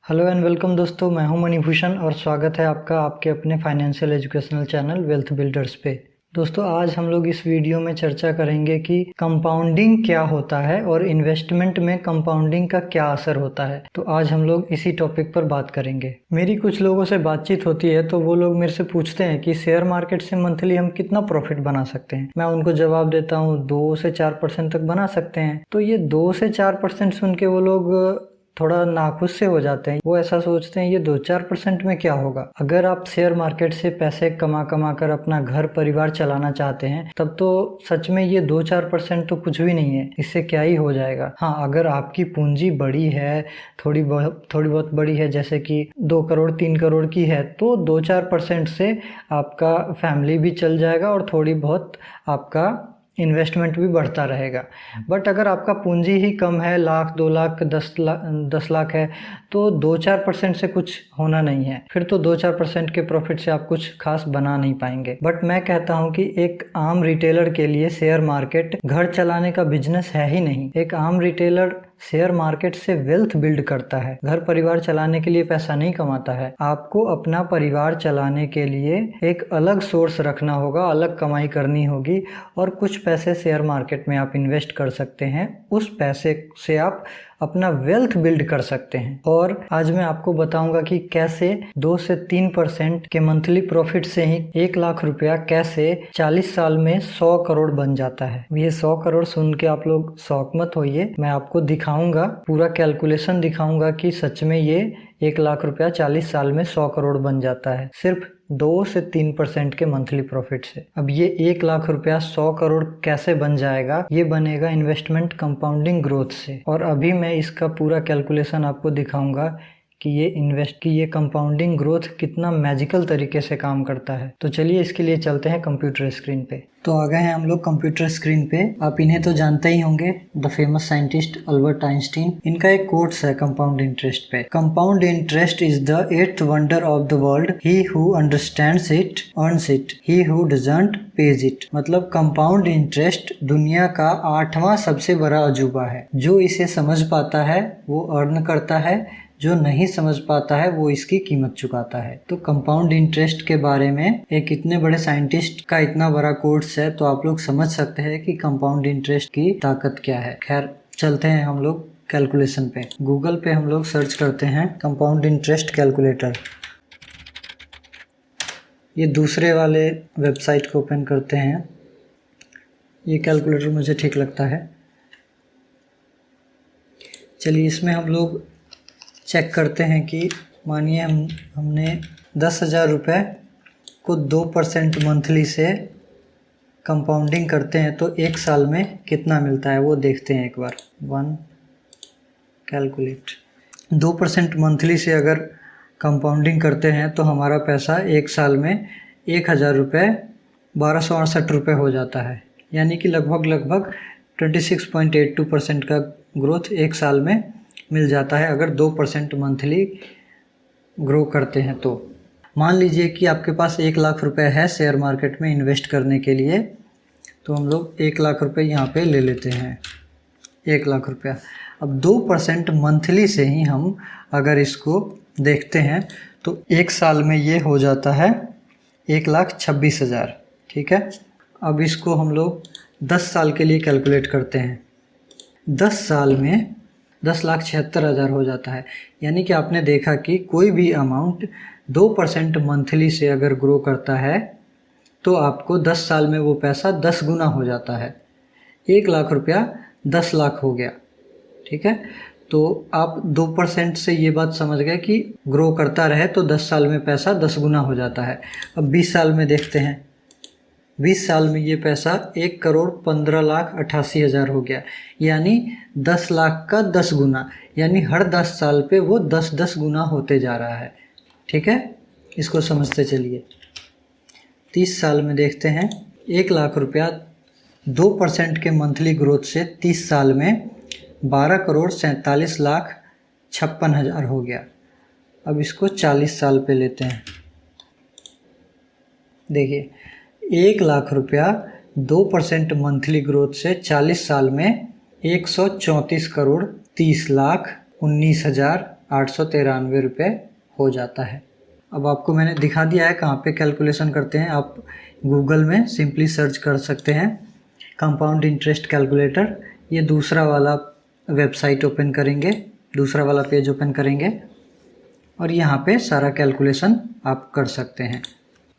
Hello and welcome दोस्तों, मैं हूं मणिभूषण और स्वागत है आपका आपके अपने financial educational channel wealth builders पे। दोस्तों, आज हम लोग इस वीडियो में चर्चा करेंगे कि कंपाउंडिंग क्या होता है और इन्वेस्टमेंट में कंपाउंडिंग का क्या असर होता है। तो आज हम लोग इसी टॉपिक पर बात करेंगे। मेरी कुछ लोगों से बातचीत होती है तो वो लोग मेरे से पूछते हैं कि शेयर मार्केट से मंथली हम कितना प्रॉफिट बना सकते हैं। मैं उनको जवाब देता हूँ 2 से 4% तक बना सकते हैं। तो ये 2 से 4% सुन के वो लोग थोड़ा नाखुश से हो जाते हैं। वो ऐसा सोचते हैं ये 2-4% में क्या होगा। अगर आप शेयर मार्केट से पैसे कमा कमा कर अपना घर परिवार चलाना चाहते हैं तब तो सच में ये 2-4% तो कुछ भी नहीं है, इससे क्या ही हो जाएगा। हाँ, अगर आपकी पूंजी बड़ी है, थोड़ी बहुत बड़ी है, जैसे कि 2 करोड़ 3 करोड़ की है, तो 2-4% से आपका फैमिली भी चल जाएगा और थोड़ी बहुत आपका इन्वेस्टमेंट भी बढ़ता रहेगा। बट अगर आपका पूंजी ही कम है, लाख 2 लाख 10 लाख है, तो 2-4% से कुछ होना नहीं है। फिर तो 2-4% के प्रॉफिट से आप कुछ खास बना नहीं पाएंगे। बट मैं कहता हूँ कि एक आम रिटेलर के लिए शेयर मार्केट घर चलाने का बिजनेस है ही नहीं। एक आम रिटेलर शेयर मार्केट से वेल्थ बिल्ड करता है, घर परिवार चलाने के लिए पैसा नहीं कमाता है। आपको अपना परिवार चलाने के लिए एक अलग सोर्स रखना होगा, अलग कमाई करनी होगी और कुछ पैसे शेयर मार्केट में आप इन्वेस्ट कर सकते हैं। उस पैसे से आप अपना वेल्थ बिल्ड कर सकते हैं। और आज मैं आपको बताऊंगा कि कैसे 2 से 3% के मंथली प्रॉफिट से ही 1 लाख रुपया कैसे 40 साल में 100 करोड़ बन जाता है। ये 100 करोड़ सुन के आप लोग शौक मत होइए, मैं आपको दिखाऊंगा, पूरा कैलकुलेशन दिखाऊंगा कि सच में ये 1 लाख रुपया 40 साल में 100 करोड़ बन जाता है, सिर्फ 2 से 3% के मंथली प्रॉफिट से। अब ये 1 लाख रुपया 100 करोड़ कैसे बन जाएगा? ये बनेगा इन्वेस्टमेंट कंपाउंडिंग ग्रोथ से। और अभी मैं इसका पूरा कैलकुलेशन आपको दिखाऊंगा कि ये कंपाउंडिंग ग्रोथ कितना मैजिकल तरीके से काम करता है। तो चलिए इसके लिए चलते हैं कंप्यूटर स्क्रीन पे। तो आ गए हैं हम लोग कंप्यूटर स्क्रीन पे। आप इन्हें तो जानते ही होंगे, the famous scientist Albert Einstein. इनका एक कोट्स है कंपाउंड इंटरेस्ट पे। Compound interest is the 8th wonder of the world, he who understands it earns it, he who doesn't page it. मतलब कंपाउंड इंटरेस्ट दुनिया का 8वां सबसे बड़ा अजूबा है। जो इसे समझ पाता है वो अर्न करता है, जो नहीं समझ पाता है वो इसकी कीमत चुकाता है। तो कंपाउंड इंटरेस्ट के बारे में एक इतने बड़े साइंटिस्ट का इतना बड़ा कोर्स है, तो आप लोग समझ सकते हैं कि कंपाउंड इंटरेस्ट की ताकत क्या है। खैर, चलते हैं हम लोग कैलकुलेशन पे। गूगल पे हम लोग सर्च करते हैं कंपाउंड इंटरेस्ट कैलकुलेटर। ये दूसरे वाले वेबसाइट को ओपन करते हैं। ये कैलकुलेटर मुझे ठीक लगता है। चलिए इसमें हम लोग चेक करते हैं कि मानिए हमने 10,000 रुपये को 2% मंथली से कंपाउंडिंग करते हैं तो 1 साल में कितना मिलता है वो देखते हैं एक बार। 1 कैलकुलेट। 2% मंथली से अगर कंपाउंडिंग करते हैं तो हमारा पैसा 1 साल में 1,000 रुपये 1268 रुपये हो जाता है। यानी कि लगभग 26.82% का ग्रोथ 1 साल में मिल जाता है अगर 2% मंथली ग्रो करते हैं। तो मान लीजिए कि आपके पास 1 लाख रुपए है शेयर मार्केट में इन्वेस्ट करने के लिए, तो हम लोग 1 लाख रुपए यहाँ पे ले लेते हैं। 1 लाख रुपया। अब 2% मंथली से ही हम अगर इसको देखते हैं तो 1 साल में ये हो जाता है 1,26,000। ठीक है। अब इसको हम लोग 10 साल के लिए कैलकुलेट करते हैं। 10 साल में 10,76,000 हो जाता है। यानी कि आपने देखा कि कोई भी अमाउंट 2% मंथली से अगर ग्रो करता है तो आपको 10 साल में वो पैसा 10 गुना हो जाता है। 1 लाख रुपया 10 लाख हो गया। ठीक है। तो आप 2% से ये बात समझ गए कि ग्रो करता रहे तो 10 साल में पैसा 10 गुना हो जाता है। अब 20 साल में देखते हैं। 20 साल में ये पैसा 1,15,88,000 हो गया। यानी 10 लाख का 10 गुना, यानी हर 10 साल पे वो 10-10 गुना होते जा रहा है। ठीक है, इसको समझते चलिए। 30 साल में देखते हैं। 1 लाख रुपया 2% के मंथली ग्रोथ से 30 साल में 12,47,56,000 हो गया। अब इसको 40 साल पे लेते हैं। देखिए, 1 लाख रुपया 2% मंथली ग्रोथ से 40 साल में 134,30,19,000 ₹893 हो जाता है। अब आपको मैंने दिखा दिया है कहाँ पे कैलकुलेशन करते हैं। आप गूगल में सिंपली सर्च कर सकते हैं कंपाउंड इंटरेस्ट कैलकुलेटर। ये दूसरा वाला वेबसाइट ओपन करेंगे, दूसरा वाला पेज ओपन करेंगे और यहाँ पे सारा कैलकुलेशन आप कर सकते हैं।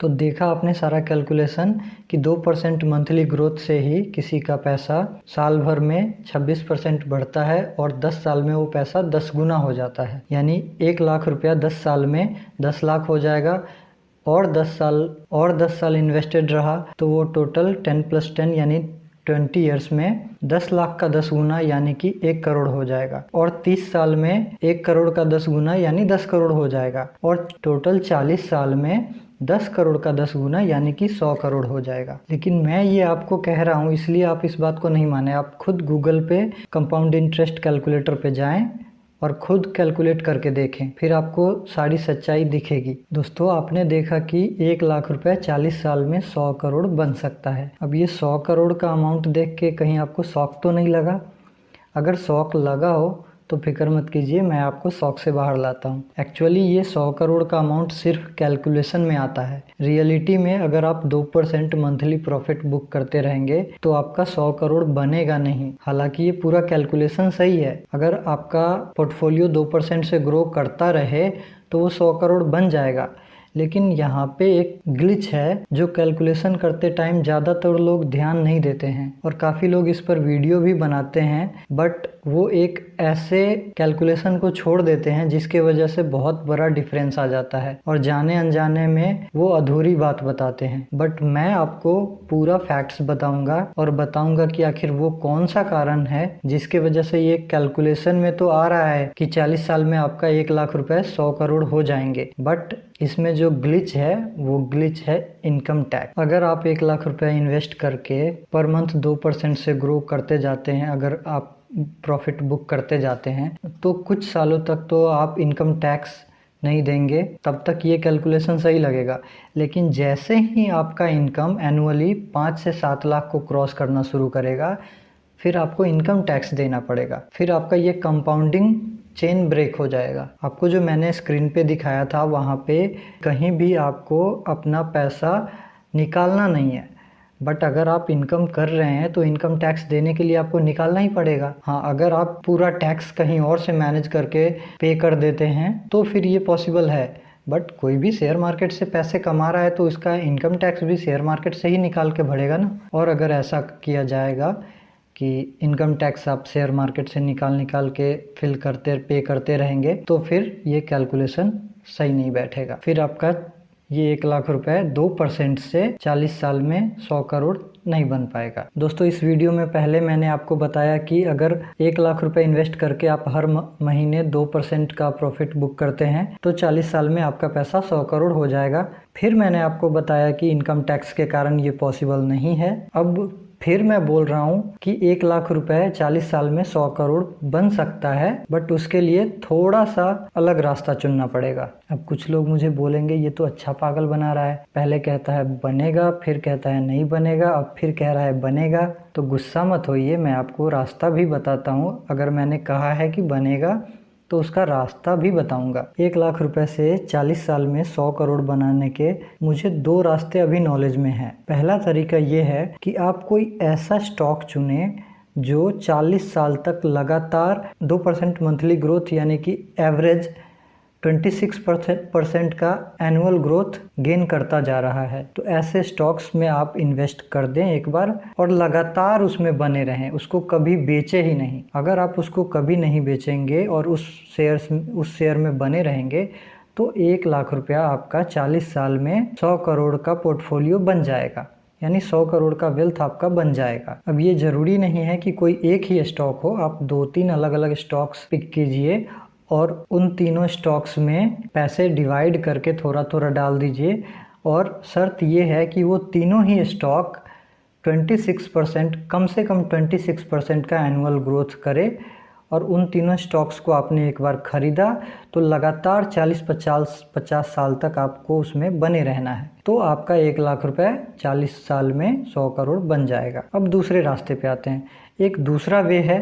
तो देखा आपने सारा कैलकुलेशन कि 2% मंथली ग्रोथ से ही किसी का पैसा साल भर में 26% बढ़ता है और 10 साल में वो पैसा 10 गुना हो जाता है। यानी 1 लाख रुपया 10 साल में 10 लाख हो जाएगा और 10 साल इन्वेस्टेड रहा तो वो टोटल 10+10 यानी 20 ईयर्स में 10 लाख का 10 गुना यानी कि 1 करोड़ हो जाएगा और 30 साल में 1 करोड़ का 10 गुना यानी 10 करोड़ हो जाएगा और टोटल 40 साल में 10 करोड़ का 10 गुना यानी कि 100 करोड़ हो जाएगा। लेकिन मैं ये आपको कह रहा हूँ इसलिए आप इस बात को नहीं माने। आप खुद गूगल पे कंपाउंड इंटरेस्ट कैलकुलेटर पे जाएं और खुद कैलकुलेट करके देखें, फिर आपको सारी सच्चाई दिखेगी। दोस्तों, आपने देखा कि 1 लाख रुपए 40 साल में 100 करोड़ बन सकता है। अब ये 100 करोड़ का अमाउंट देख के कहीं आपको शौक तो नहीं लगा? अगर शौक लगा हो तो फिक्र मत कीजिए, मैं आपको शौक से बाहर लाता हूँ। एक्चुअली ये 100 करोड़ का अमाउंट सिर्फ कैलकुलेशन में आता है। रियलिटी में अगर आप 2% मंथली प्रॉफिट बुक करते रहेंगे तो आपका 100 करोड़ बनेगा नहीं। हालांकि ये पूरा कैलकुलेशन सही है। अगर आपका पोर्टफोलियो 2% से ग्रो करता रहे तो वो 100 करोड़ बन जाएगा। लेकिन यहाँ पे एक ग्लिच है जो कैलकुलेशन करते टाइम ज़्यादातर लोग ध्यान नहीं देते हैं और काफ़ी लोग इस पर वीडियो भी बनाते हैं, बट वो एक ऐसे कैलकुलेशन को छोड़ देते हैं जिसके वजह से बहुत बड़ा डिफरेंस आ जाता है और जाने अनजाने में वो अधूरी बात बताते हैं। बट मैं आपको पूरा फैक्ट्स बताऊंगा और बताऊंगा कि आखिर वो कौन सा कारण है जिसके वजह से ये कैलकुलेशन में तो आ रहा है कि 40 साल में आपका 1 लाख रुपए 100 करोड़ हो जाएंगे, बट इसमें जो ग्लिच है वो ग्लिच है इनकम टैक्स। अगर आप 1 लाख रुपया इन्वेस्ट करके पर मंथ 2% से ग्रो करते जाते हैं, अगर आप प्रॉफिट बुक करते जाते हैं तो कुछ सालों तक तो आप इनकम टैक्स नहीं देंगे, तब तक ये कैलकुलेशन सही लगेगा। लेकिन जैसे ही आपका इनकम एनुअली 5 से 7 लाख को क्रॉस करना शुरू करेगा फिर आपको इनकम टैक्स देना पड़ेगा। फिर आपका ये कंपाउंडिंग चेन ब्रेक हो जाएगा। आपको जो मैंने स्क्रीन पे दिखाया था वहाँ पे कहीं भी आपको अपना पैसा निकालना नहीं है, बट अगर आप इनकम कर रहे हैं तो इनकम टैक्स देने के लिए आपको निकालना ही पड़ेगा। हाँ, अगर आप पूरा टैक्स कहीं और से मैनेज करके पे कर देते हैं तो फिर ये पॉसिबल है, बट कोई भी शेयर मार्केट से पैसे कमा रहा है तो इसका इनकम टैक्स भी शेयर मार्केट से ही निकाल के भरेगा ना। और अगर ऐसा किया जाएगा कि इनकम टैक्स आप शेयर मार्केट से निकाल के पे करते रहेंगे तो फिर ये कैलकुलेशन सही नहीं बैठेगा। फिर आपका ये 1 लाख रुपए 2% से 40 साल में 100 करोड़ नहीं बन पाएगा। दोस्तों, इस वीडियो में पहले मैंने आपको बताया कि अगर 1 लाख रुपए इन्वेस्ट करके आप हर महीने 2% का प्रॉफिट बुक करते हैं तो 40 साल में आपका पैसा 100 करोड़ हो जाएगा। फिर मैंने आपको बताया कि इनकम टैक्स के कारण ये पॉसिबल नहीं है। अब फिर मैं बोल रहा हूँ कि 1 लाख रुपए 40 साल में 100 करोड़ बन सकता है, बट उसके लिए थोड़ा सा अलग रास्ता चुनना पड़ेगा। अब कुछ लोग मुझे बोलेंगे ये तो अच्छा पागल बना रहा है, पहले कहता है बनेगा, फिर कहता है नहीं बनेगा, अब फिर कह रहा है बनेगा। तो गुस्सा मत होइए, मैं आपको रास्ता भी बताता हूँ। अगर मैंने कहा है कि बनेगा तो उसका रास्ता भी बताऊंगा। 1 लाख रुपए से 40 साल में 100 करोड़ बनाने के मुझे 2 रास्ते अभी नॉलेज में हैं। पहला तरीका ये है कि आप कोई ऐसा स्टॉक चुने जो 40 साल तक लगातार 2% मंथली ग्रोथ यानी कि एवरेज 26% का एनुअल ग्रोथ गेन करता जा रहा है। तो ऐसे स्टॉक्स में आप इन्वेस्ट कर दें एक बार और लगातार उसमें बने रहें, उसको कभी बेचे ही नहीं। अगर आप उसको कभी नहीं बेचेंगे और उस शेयर में बने रहेंगे तो 1 लाख रुपया आपका 40 साल में 100 करोड़ का पोर्टफोलियो बन जाएगा, यानी 100 करोड़ का वेल्थ आपका बन जाएगा। अब ये ज़रूरी नहीं है कि कोई एक ही स्टॉक हो, आप 2-3 अलग अलग स्टॉक्स पिक कीजिए और उन तीनों स्टॉक्स में पैसे डिवाइड करके थोड़ा थोड़ा डाल दीजिए। और शर्त ये है कि वो तीनों ही स्टॉक 26% कम से कम 26% का एनुअल ग्रोथ करे। और उन तीनों स्टॉक्स को आपने एक बार ख़रीदा तो लगातार 40-50 साल तक आपको उसमें बने रहना है, तो आपका 1 लाख रुपए 40 साल में 100 करोड़ बन जाएगा। अब दूसरे रास्ते पे आते हैं। एक दूसरा वे है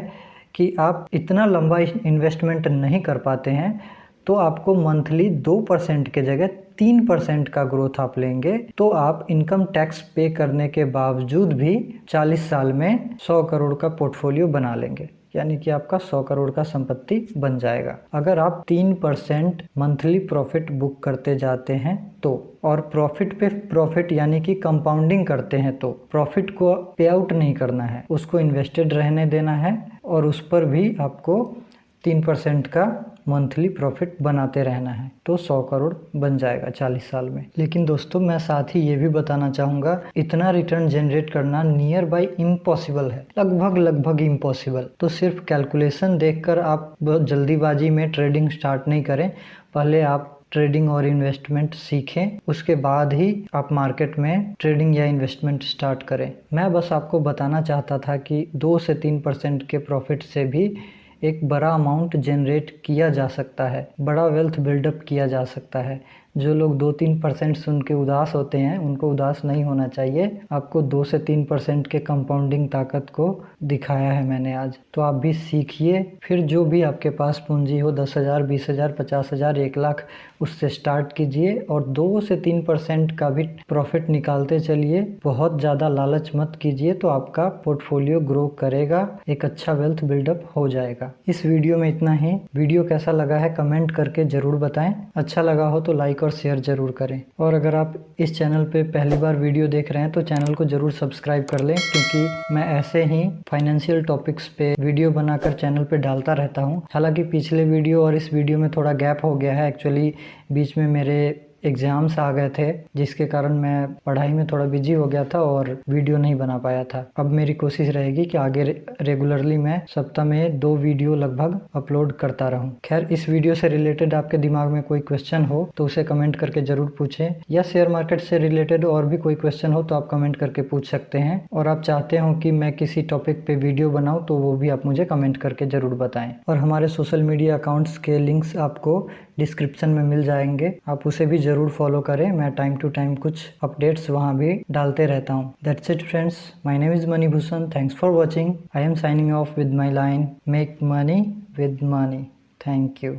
कि आप इतना लंबा इन्वेस्टमेंट नहीं कर पाते हैं, तो आपको मंथली 2% के जगह 3% का ग्रोथ आप लेंगे, तो आप इनकम टैक्स पे करने के बावजूद भी 40 साल में 100 करोड़ का पोर्टफोलियो बना लेंगे, यानी कि आपका 100 करोड़ का संपत्ति बन जाएगा अगर आप 3% मंथली प्रॉफिट बुक करते जाते हैं तो। और प्रॉफिट पे प्रॉफिट यानी कि कंपाउंडिंग करते हैं, तो प्रॉफिट को पे आउट नहीं करना है, उसको इन्वेस्टेड रहने देना है और उस पर भी आपको 3% का मंथली प्रॉफिट बनाते रहना है, तो 100 करोड़ बन जाएगा 40 साल में। लेकिन दोस्तों मैं साथ ही ये भी बताना चाहूँगा, इतना रिटर्न जनरेट करना नियर बाई इम्पॉसिबल है, लगभग इम्पॉसिबल। तो सिर्फ कैलकुलेशन देखकर आप बहुत जल्दीबाजी में ट्रेडिंग स्टार्ट नहीं करें, पहले आप ट्रेडिंग और इन्वेस्टमेंट सीखें, उसके बाद ही आप मार्केट में ट्रेडिंग या इन्वेस्टमेंट स्टार्ट करें। मैं बस आपको बताना चाहता था कि 2 से 3% के प्रॉफिट से भी एक बड़ा अमाउंट जनरेट किया जा सकता है, बड़ा वेल्थ बिल्डअप किया जा सकता है। जो लोग 2-3% सुन के उदास होते हैं, उनको उदास नहीं होना चाहिए। आपको 2 से 3% के कंपाउंडिंग ताकत को दिखाया है मैंने आज, तो आप भी सीखिए। फिर जो भी आपके पास पूंजी हो, 10,000, 20,000, 50,000, 1 लाख, उससे स्टार्ट कीजिए और 2 से 3% का भी प्रॉफिट निकालते चलिए। बहुत ज़्यादा लालच मत कीजिए, तो आपका पोर्टफोलियो ग्रो करेगा, एक अच्छा वेल्थ बिल्डअप हो जाएगा। इस वीडियो में इतना ही। वीडियो कैसा लगा है कमेंट करके ज़रूर बताएं। अच्छा लगा हो तो लाइक और शेयर ज़रूर करें। और अगर आप इस चैनल पे पहली बार वीडियो देख रहे हैं तो चैनल को ज़रूर सब्सक्राइब कर लें, क्योंकि मैं ऐसे ही फाइनेंशियल टॉपिक्स पे वीडियो बनाकर चैनल पे डालता रहता हूँ। हालांकि पिछले वीडियो और इस वीडियो में थोड़ा गैप हो गया है, एक्चुअली बीच में मेरे एग्ज़ाम्स आ गए थे, जिसके कारण मैं पढ़ाई में थोड़ा बिजी हो गया था और वीडियो नहीं बना पाया था। अब मेरी कोशिश रहेगी कि आगे रेगुलरली मैं सप्ताह में 2 वीडियो लगभग अपलोड करता रहूं। खैर, इस वीडियो से रिलेटेड आपके दिमाग में कोई क्वेश्चन हो तो उसे कमेंट करके ज़रूर पूछें, या शेयर मार्केट से रिलेटेड और भी कोई क्वेश्चन हो तो आप कमेंट करके पूछ सकते हैं। और आप चाहते हो कि मैं किसी टॉपिक पे वीडियो बनाऊँ तो वो भी आप मुझे कमेंट करके ज़रूर बताएं। और हमारे सोशल मीडिया अकाउंट्स के लिंक्स आपको डिस्क्रिप्शन में मिल जाएंगे, आप उसे भी ज़रूर फॉलो करें। मैं टाइम टू टाइम कुछ अपडेट्स वहाँ भी डालते रहता हूँ। That's it friends, my name is Manibhushan. Thanks for watching. I am signing off with my line, make money with money. Thank you.